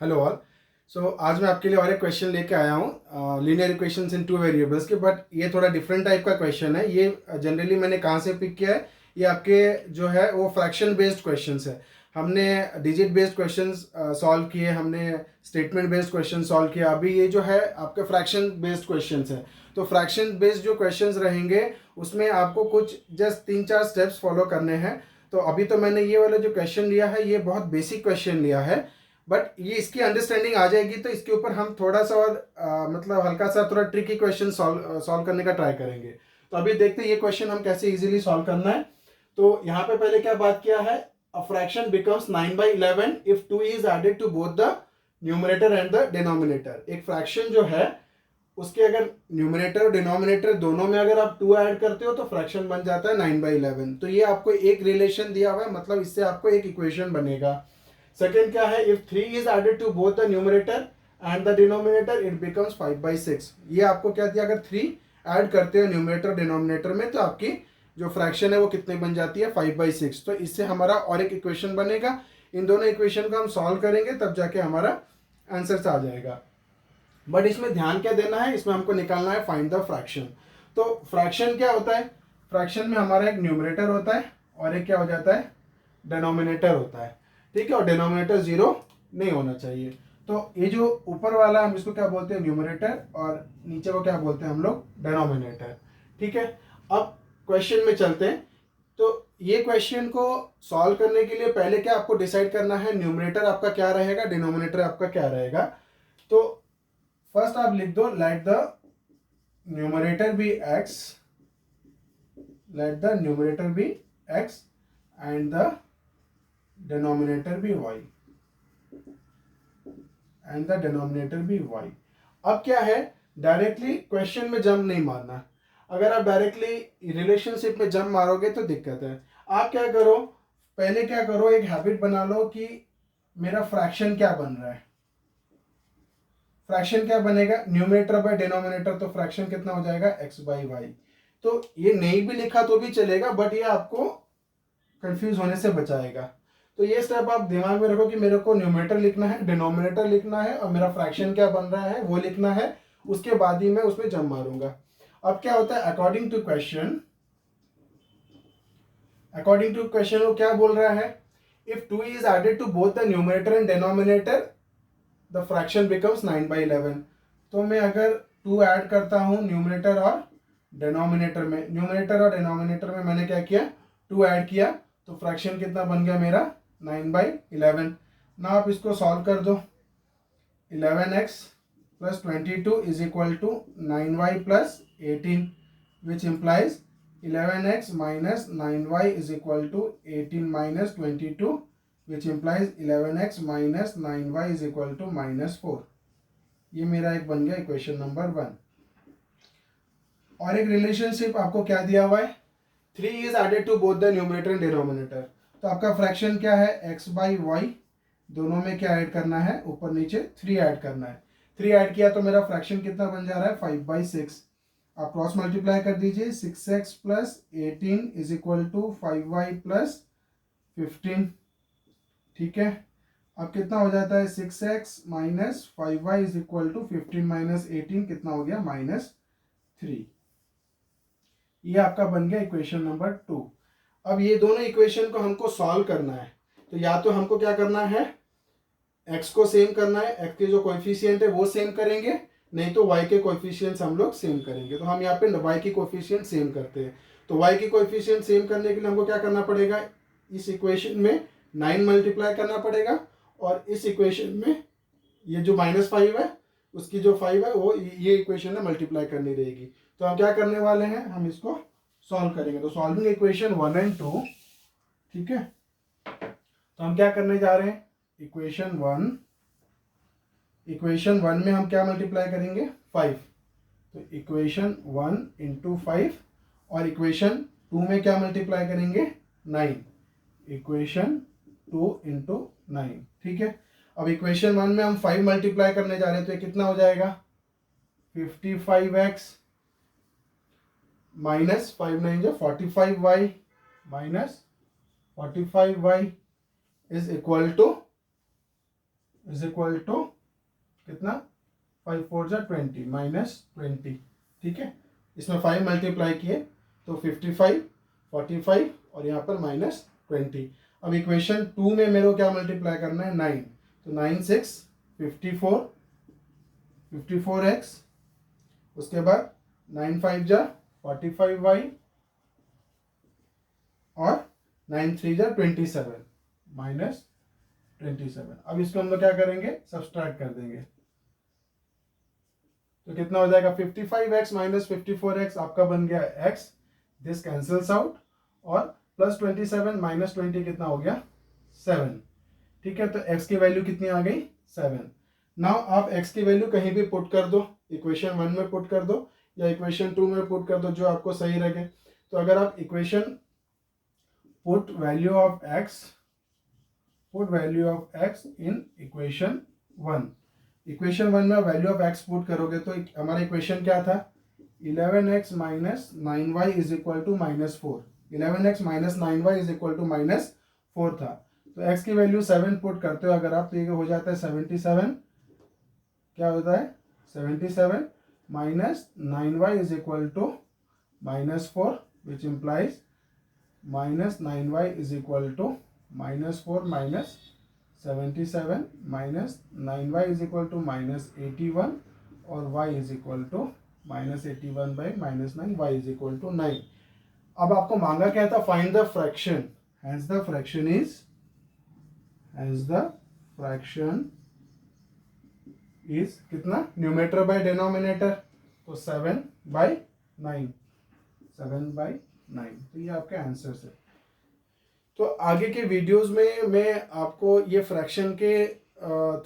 Hello all. सो आज मैं आपके लिए और एक क्वेश्चन लेके आया हूँ लीनियर इक्वेशंस इन टू वेरिएबल्स के, बट ये थोड़ा डिफरेंट टाइप का क्वेश्चन है। ये जनरली मैंने कहाँ से पिक किया है, ये आपके जो है वो फ्रैक्शन बेस्ड क्वेश्चंस है। हमने डिजिट बेस्ड क्वेश्चंस सॉल्व किए, हमने स्टेटमेंट बेस्ड क्वेश्चन सॉल्व किया। अभी ये जो है आपके फ्रैक्शन बेस्ड क्वेश्चंस है। तो फ्रैक्शन बेस्ड जो क्वेश्चंस रहेंगे उसमें आपको कुछ जस्ट 3-4 स्टेप्स फॉलो करने हैं। तो अभी तो मैंने ये वाला जो क्वेश्चन लिया है ये बहुत बेसिक क्वेश्चन लिया है, बट ये इसकी अंडरस्टैंडिंग आ जाएगी तो इसके ऊपर हम थोड़ा सा और मतलब हल्का सा थोड़ा ट्रिकी क्वेश्चन सॉल्व करने का ट्राई करेंगे। तो अभी देखते हैं ये क्वेश्चन हम कैसे इजीली सॉल्व करना है। तो यहाँ पे पहले क्या बात किया है, a fraction becomes 9/11 if 2 is added to both the numerator and the denominator. एक फ्रैक्शन जो है उसके अगर न्यूमरेटर और डिनोमिनेटर दोनों में अगर आप 2 ऐड करते हो तो फ्रैक्शन बन जाता है 9/11। तो ये आपको एक रिलेशन दिया हुआ है, मतलब इससे आपको एक इक्वेशन बनेगा। सेकेंड क्या है, if 3 is added to both the numerator and the denominator it becomes 5/6। ये आपको क्या दिया, अगर 3 ऐड करते हो न्यूमरेटर डिनोमिनेटर में तो आपकी जो फ्रैक्शन है वो कितनी बन जाती है, 5/6। तो इससे हमारा और एक इक्वेशन बनेगा। इन दोनों इक्वेशन को हम सॉल्व करेंगे तब जाके हमारा आंसर आ जाएगा। बट इसमें ध्यान क्या देना है, इसमें हमको निकालना है फाइंड द फ्रैक्शन। तो फ्रैक्शन क्या होता है, फ्रैक्शन में हमारा एक न्यूमरेटर होता है और एक क्या हो जाता है, डिनोमिनेटर होता है। ठीक है, और डिनोमिनेटर 0 नहीं होना चाहिए। तो ये जो ऊपर वाला हम इसको क्या बोलते हैं, न्यूमरेटर, और नीचे को क्या बोलते हैं हम लोग, डिनोमिनेटर। ठीक है, अब क्वेश्चन में चलते हैं। तो ये क्वेश्चन को सॉल्व करने के लिए पहले क्या आपको डिसाइड करना है, न्यूमरेटर आपका क्या रहेगा, डिनोमिनेटर आपका क्या रहेगा। तो फर्स्ट आप लिख दो, let the numerator be x, let the numerator be x and the denominator be y, and the denominator be y। अब क्या है, डायरेक्टली क्वेश्चन में जंप नहीं मारना। अगर आप डायरेक्टली रिलेशनशिप में जंप मारोगे तो दिक्कत है। आप क्या करो, पहले क्या करो, एक हैबिट बना लो कि मेरा फ्रैक्शन क्या बन रहा है। फ्रैक्शन क्या बनेगा, न्यूमरेटर बाय डिनोमिनेटर, तो फ्रैक्शन कितना हो जाएगा, x/y। तो ये नहीं भी लिखा तो भी चलेगा, बट ये आपको कंफ्यूज होने से बचाएगा। तो ये स्टेप आप दिमाग में रखो कि मेरे को न्यूमरेटर लिखना है, डिनोमिनेटर लिखना है, और मेरा फ्रैक्शन क्या बन रहा है वो लिखना है। उसके बाद ही मैं उसमें जम मारूंगा। अब क्या होता है, अकॉर्डिंग टू क्वेश्चन वो क्या बोल रहा है, if 2 is added to both the numerator and denominator the fraction becomes 9/11। तो मैं अगर 2 ऐड करता हूं न्यूमरेटर और डिनोमिनेटर में, न्यूमरेटर और डिनोमिनेटर में मैंने क्या किया, 2 ऐड किया, तो फ्रैक्शन कितना बन गया मेरा, 9/11। ना आप इसको सॉल्व कर दो, 11x plus 22 is equal to 9y plus 18, which implies 11x minus 9y is equal to 18 minus 22, which implies 11x minus 9y is equal to -4। ये मेरा एक बन गया इक्वेशन नंबर 1। और एक रिलेशनशिप आपको क्या दिया हुआ है, 3 is added to both the numerator and denominator. तो आपका फ्रैक्शन क्या है, x/y, दोनों में क्या ऐड करना है, ऊपर नीचे 3 ऐड करना है। 3 ऐड किया तो मेरा फ्रैक्शन कितना बन जा रहा है, 5/6। आप क्रॉस मल्टीप्लाई कर दीजिए, 6x plus 18 is equal to 5y plus 15। ठीक है, अब कितना हो जाता है, 6x minus 5y is equal to 15 minus 18 कितना हो गया, -3। ये आपका बन गया इक्वेशन नंबर 2। अब ये दोनों इक्वेशन को हमको सॉल्व करना है। तो या तो हमको क्या करना है, x को सेम करना है, x के जो कोएफिशिएंट है वो सेम करेंगे, नहीं तो y के कोएफिशिएंट्स हम लोग सेम करेंगे। तो हम यहाँ पे y की कोएफिशिएंट सेम करते हैं। तो y की कोएफिशिएंट सेम करने के लिए हमको क्या करना पड़ेगा, इस इक्वेशन में 9 मल्टीप्लाई करना पड़ेगा, और इस इक्वेशन में ये जो -5 है उसकी जो 5 है वो ये इक्वेशन में मल्टीप्लाई करनी रहेगी। तो हम क्या करने वाले हैं, हम इसको सॉल्व करेंगे। तो सॉल्विंग इक्वेशन 1 एंड 2, ठीक है। तो हम क्या करने जा रहे हैं, इक्वेशन 1 में हम क्या मल्टीप्लाई करेंगे, 5। तो इक्वेशन 1 इंटू 5, और इक्वेशन 2 में क्या मल्टीप्लाई करेंगे, 9। इक्वेशन 2 इंटू 9, ठीक है। अब इक्वेशन 1 में हम 5 मल्टीप्लाई करने जा रहे हैं, तो ये कितना हो जाएगा, 55x माइनस 5 9 जो 45y minus 45y is equal to is equal to कितना 5 4 जा 20 -20। ठीक है, इसमें 5 मल्टीप्लाई किए तो 55 45 और यहाँ पर -20। अब इक्वेशन 2 में मेरे को क्या मल्टीप्लाई करना है 9, तो 9 6 54 54x, उसके बाद 9 5 जा 45y और 9 3 जा 27 -27। अब इसको हम लोग क्या करेंगे सब्सट्रैक्ट कर देंगे, तो कितना हो जाएगा 55x - 54x आपका बन गया x, दिस कैंसल्स आउट, और +27 -20 कितना हो गया 7। ठीक है, तो x की वैल्यू कितनी आ गई 7। नाउ आप x की वैल्यू कहीं भी पुट कर दो, इक्वेशन 1 में पुट कर दो या इक्वेशन 2 में पुट कर दो, जो आपको सही लगे। तो अगर आप equation put value of x in equation 1, equation 1 में वैल्यू ऑफ x पुट करोगे तो हमारा इक्वेशन क्या था 11x - 9y is equal to -4। 11x - 9y is equal to -4 था, तो x की वैल्यू 7 पुट करते हो अगर आप, तो ये हो जाता है 77। क्या होता है 77 - 9y is equal to -4, which implies -9y is equal to -4 -77 -9y is equal to -81 और y is equal to -81 by -9, y is equal to 9। अब आपको मांगा क्या था find the fraction, has the fraction is कितना न्यूमेटर बाय डिनोमिनेटर, तो 7/9, 7/9। तो ये आपके आंसर्स है। तो आगे के वीडियोस में मैं आपको ये फ्रैक्शन के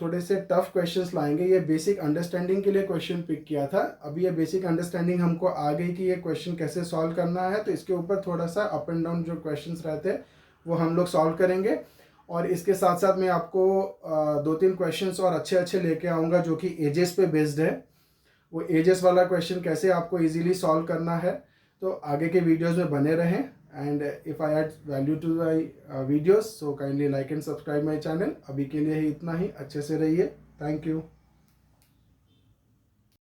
थोड़े से टफ क्वेश्चंस लाएंगे। ये बेसिक अंडरस्टैंडिंग के लिए क्वेश्चन पिक किया था, अभी ये बेसिक अंडरस्टैंडिंग हमको आ गई कि ये क्वेश्चन कैसे सॉल्व करना है, तो इसके ऊपर थोड़ा सा अप एंड डाउन जो क्वेश्चंस रहते हैं वो हम लोग सॉल्व करेंगे। और इसके साथ साथ मैं आपको 2-3 क्वेश्चंस और अच्छे लेके आऊँगा जो कि एजेस पे बेस्ड है। वो एजेस वाला क्वेश्चन कैसे आपको ईजिली सॉल्व करना है, तो आगे के वीडियोज़ में बने रहें। And if I add value to my videos, so kindly like and subscribe my channel। अभी के लिए ही इतना ही, अच्छे से रहिए, थैंक यू।